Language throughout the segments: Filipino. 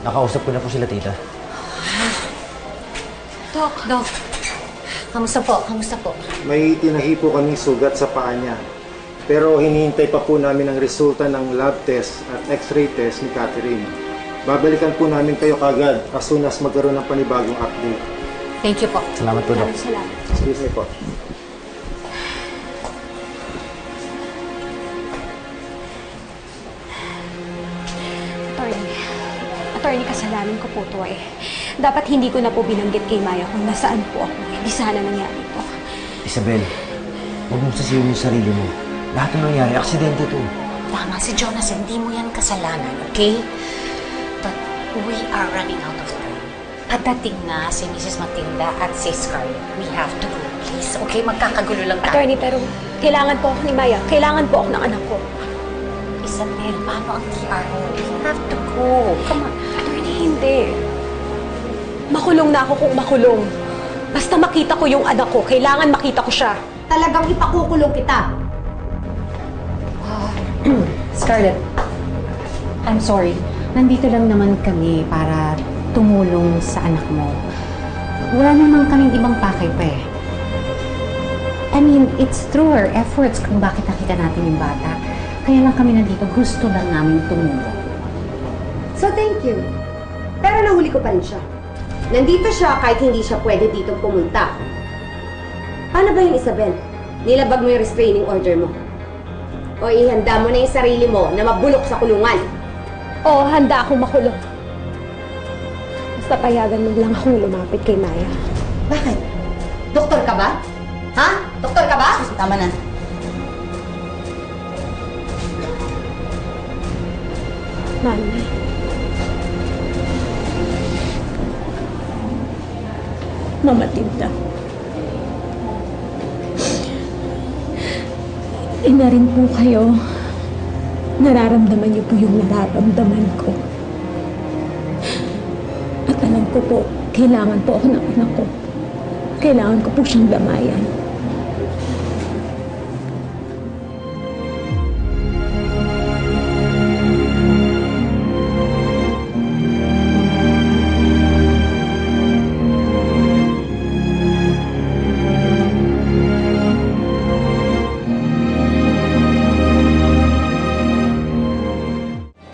Nakausap ko na po sila, tita. Dok. Kamusta po? Kamusta po? May tinahi po kaming sugat sa paa niya. Pero hinihintay pa po namin ang resulta ng lab test at x-ray test ni Catherine. Babalikan po namin kayo kagad as soon as magkaroon ng panibagong update. Thank you po. Salamat po, Dok. Salamat. Excuse me po. Attorney, kasalanan ko po to eh. Dapat hindi ko na po binanggit kay Maya kung nasaan po ako. Hindi sana nangyari ito. Isabel, huwag mong sasihin yung sarili mo. Lahat ng nangyari, aksidente to. Tama si Jonas, hindi mo yan kasalanan, okay? But we are running out of time. Pagdating na si Mrs. Matilda at si Scarlett, we have to go, please. Okay, magkakagulo lang tayo. Attorney, pero kailangan po ako ni Maya. Kailangan po ako ng anak ko. Isabel, paano ang TRO? We have to go. Come on. Attorney, hindi. Makulong na ako kung makulong. Basta makita ko yung anak ko, kailangan makita ko siya. Talagang ipakukulong kita. Scarlett, I'm sorry. Nandito lang naman kami para tumulong sa anak mo. Wala naman kaming ibang pakay pa eh. I mean, it's through her efforts kung bakit nakita natin yung bata. Kaya lang kami nandito, gusto lang namin tumulong. So thank you. Pero nahuli ko pa rin siya. Nandito siya kahit hindi siya pwede dito pumunta. Paano ba yung Isabel? Nilabag mo yung restraining order mo? O ihanda mo na yung sarili mo na mabulok sa kulungan? Oo, handa akong makulong. Basta payagan mo lang akong lumapit kay Maya. Bakit? Doktor ka ba? Ha? Doktor ka ba? Tama na. Mami. Mama Tilda. Ina rin po kayo. Nararamdaman niyo po yung nararamdaman ko. At alam ko po, kailangan po ako ng anak ko. Kailangan ko po siyang damayan.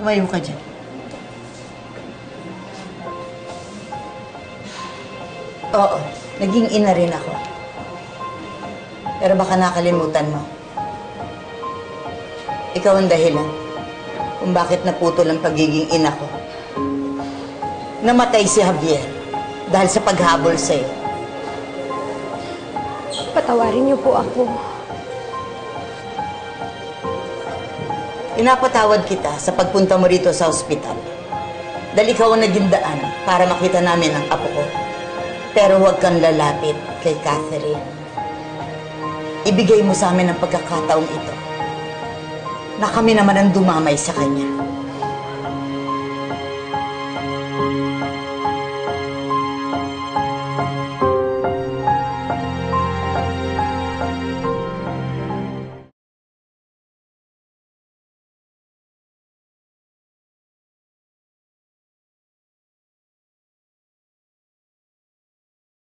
Tumayo ka dyan. Oo, naging ina rin ako. Pero baka nakalimutan mo. Ikaw ang dahilan kung bakit naputol ang pagiging ina ko. Namatay si Javier dahil sa paghabol sa'yo. Patawarin niyo po ako. Pinapatawad kita sa pagpunta mo rito sa ospital. Dahil ikaw ang naging daan para makita namin ang apo ko. Pero huwag kang lalapit kay Catherine. Ibigay mo sa amin ang pagkakataong ito na kami naman ang dumamay sa kanya.